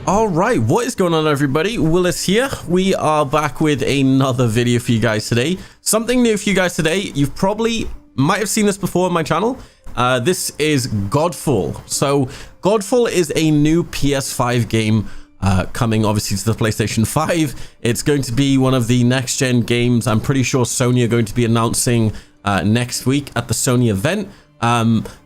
All right, what is going on, everybody? Willis here. We are back with another video for you guys today. Something new for you guys today. You've probably might have seen this before on my channel. This is Godfall. So Godfall is a new PS5 game coming obviously to the PlayStation 5. It's going to be one of the next gen games. I'm pretty sure Sony are going to be announcing next week at the Sony event.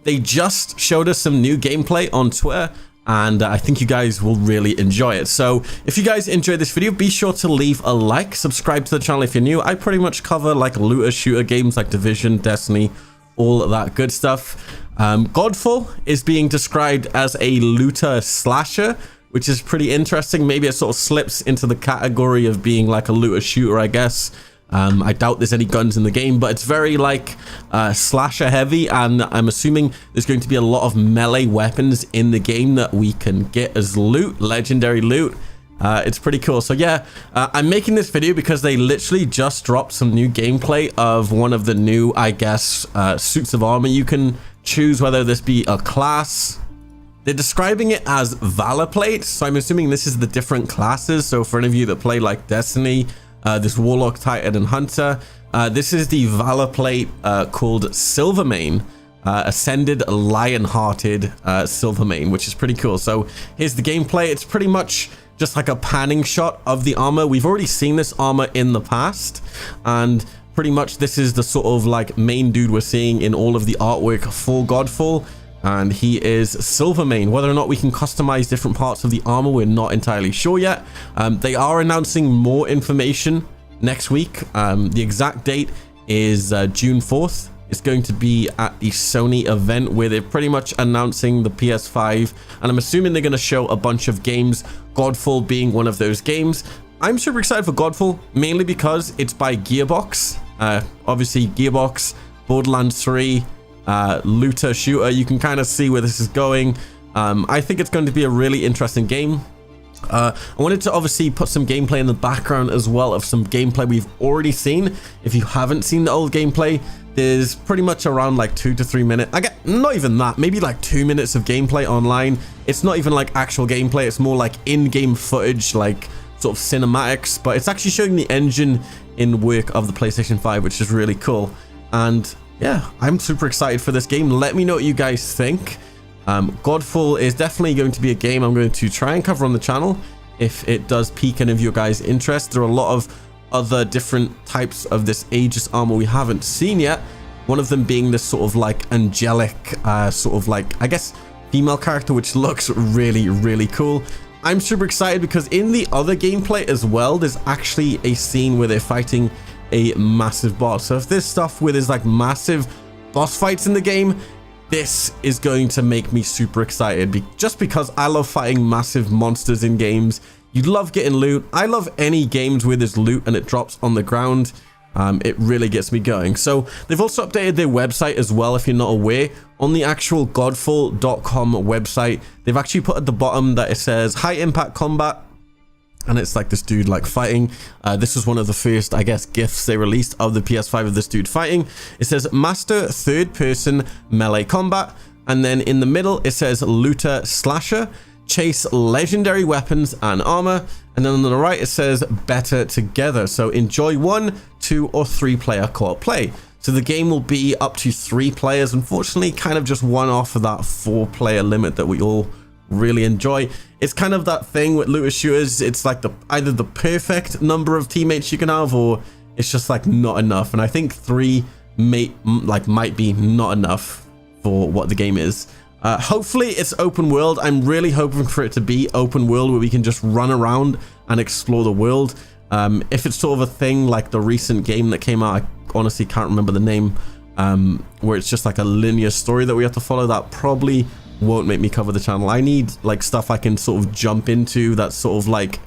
They just showed us some new gameplay on Twitter, and I think you guys will really enjoy it. So if you guys enjoyed this video, be sure to leave a like, subscribe to the channel if you're new. I pretty much cover like looter shooter games like Division, Destiny, all of that good stuff. Godfall is being described as a looter slasher, which is pretty interesting. Maybe it sort of slips into the category of being like a looter shooter, I guess. I doubt there's any guns in the game, but it's very like slasher heavy, and I'm assuming there's going to be a lot of melee weapons in the game that we can get as loot, legendary loot. It's pretty cool. So yeah, I'm making this video because they literally just dropped some new gameplay of one of the new, I guess, suits of armor. You can choose whether this be a class. They're describing it as Valor Plate, so I'm assuming this is the different classes. So for any of you that play like Destiny, this Warlock, Titan, and Hunter, this is the Valor Plate called Silvermane, Ascended Lion-Hearted Silvermane, which is pretty cool. So here's the gameplay. It's pretty much just like a panning shot of the armor. We've already seen this armor in the past, and pretty much this is the sort of like main dude we're seeing in all of the artwork for Godfall, and he is Silvermane. Whether or not we can customize different parts of the armor, we're not entirely sure yet. They are announcing more information next week. The exact date is June 4th. It's going to be at the Sony event where they're pretty much announcing the PS5, and I'm assuming they're going to show a bunch of games, Godfall being one of those games. I'm super excited for Godfall, mainly because it's by Gearbox. Obviously Gearbox, Borderlands 3, looter shooter. You can kind of see where this is going. I think it's going to be a really interesting game. I wanted to obviously put some gameplay in the background as well of some gameplay we've already seen. If you haven't seen the old gameplay, there's pretty much around like 2 to 3 minutes. I get not even that, maybe like 2 minutes of gameplay online. It's not even like actual gameplay. It's more like in-game footage, like sort of cinematics, but it's actually showing the engine in work of the PlayStation 5, which is really cool. And yeah, I'm super excited for this game. Let me know what you guys think. Godfall is definitely going to be a game I'm going to try and cover on the channel if it does pique any of your guys' interest. There are a lot of other different types of this Aegis armor we haven't seen yet. One of them being this sort of like angelic, sort of like, I guess, female character, which looks really, really cool. I'm super excited because in the other gameplay as well, there's actually a scene where they're fighting a massive boss. So if there's stuff where there's like massive boss fights in the game, this is going to make me super excited, just because I love fighting massive monsters in games. You love getting loot. I love any games where there's loot and it drops on the ground. It really gets me going. So they've also updated their website as well, if you're not aware. On the actual godfall.com website, they've actually put at the bottom that it says high impact combat, and it's like this dude like fighting. This was one of the first, I guess, gifts they released of the PS5 of this dude fighting. It says master third person melee combat, and then in the middle it says looter slasher, chase legendary weapons and armor, and then on the right it says better together. So enjoy 1, 2, or 3 player co-op play. So the game will be up to 3 players. Unfortunately, kind of just one off of that 4-player limit that we all really enjoy. It's kind of that thing with looter shooters. It's like either the perfect number of teammates you can have, or it's just like not enough. And I think 3 might be not enough for what the game is. Hopefully it's open world. I'm really hoping for it to be open world where we can just run around and explore the world. If it's sort of a thing like the recent game that came out, I honestly can't remember the name, where it's just like a linear story that we have to follow, that probably won't make me cover the channel. I need like stuff I can sort of jump into, that's sort of like,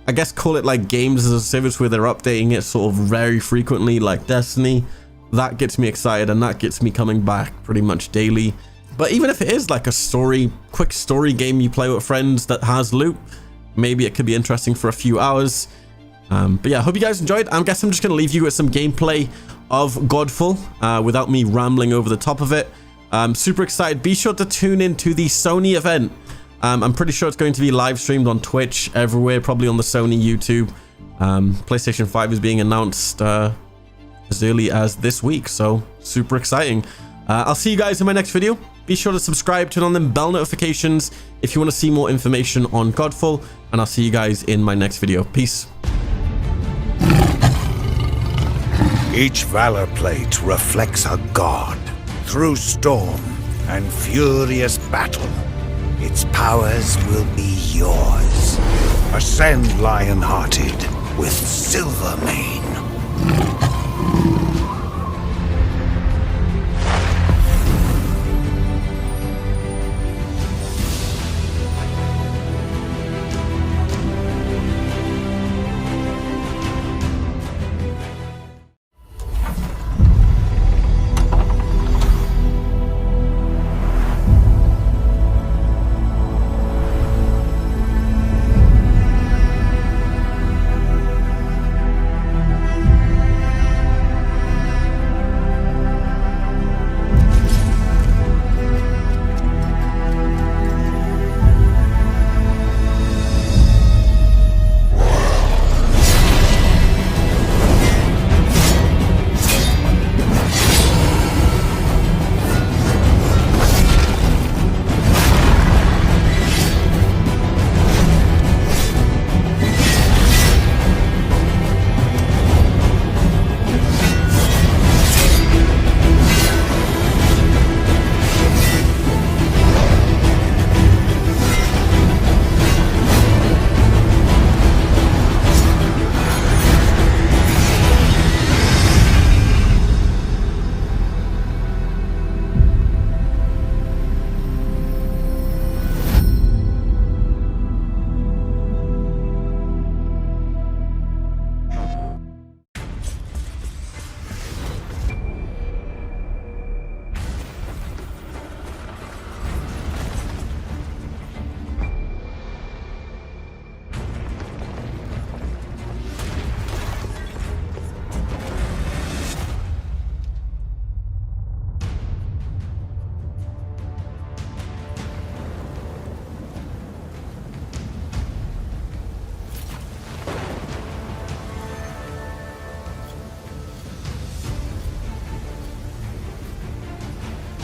I guess call it like games as a service where they're updating it sort of very frequently, like Destiny. That gets me excited, and that gets me coming back pretty much daily. But even if it is like a quick story game you play with friends that has loot, maybe it could be interesting for a few hours. But yeah, I hope you guys enjoyed. I guess I'm just going to leave you with some gameplay of Godfall without me rambling over the top of it. Super excited. Be sure to tune in to the Sony event. I'm pretty sure it's going to be live streamed on Twitch, everywhere, probably on the Sony YouTube. PlayStation 5 is being announced as early as this week, so super exciting. I'll see you guys in my next video. Be sure to subscribe, turn on them bell notifications if you want to see more information on Godfall, and I'll see you guys in my next video. Peace. Each Valor plate reflects a god. Through storm and furious battle, its powers will be yours. Ascend, lion-hearted, with Silvermane.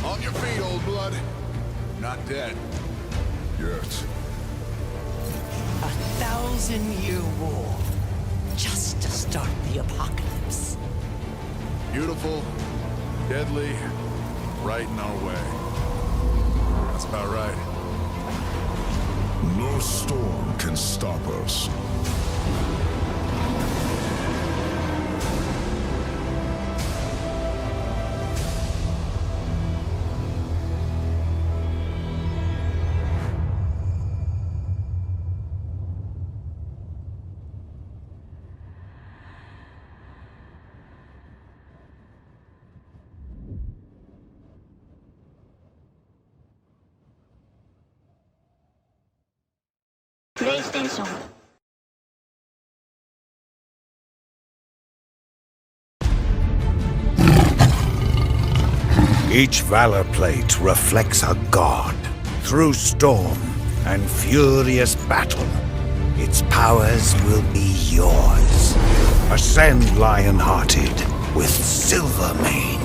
On your feet, old blood. Not dead. Yet. 1,000-year war. Just to start the apocalypse. Beautiful, deadly, right in our way. That's about right. No storm can stop us. PlayStation. Each Valor plate reflects a god. Through storm and furious battle, its powers will be yours. Ascend, lion-hearted, with Silvermane.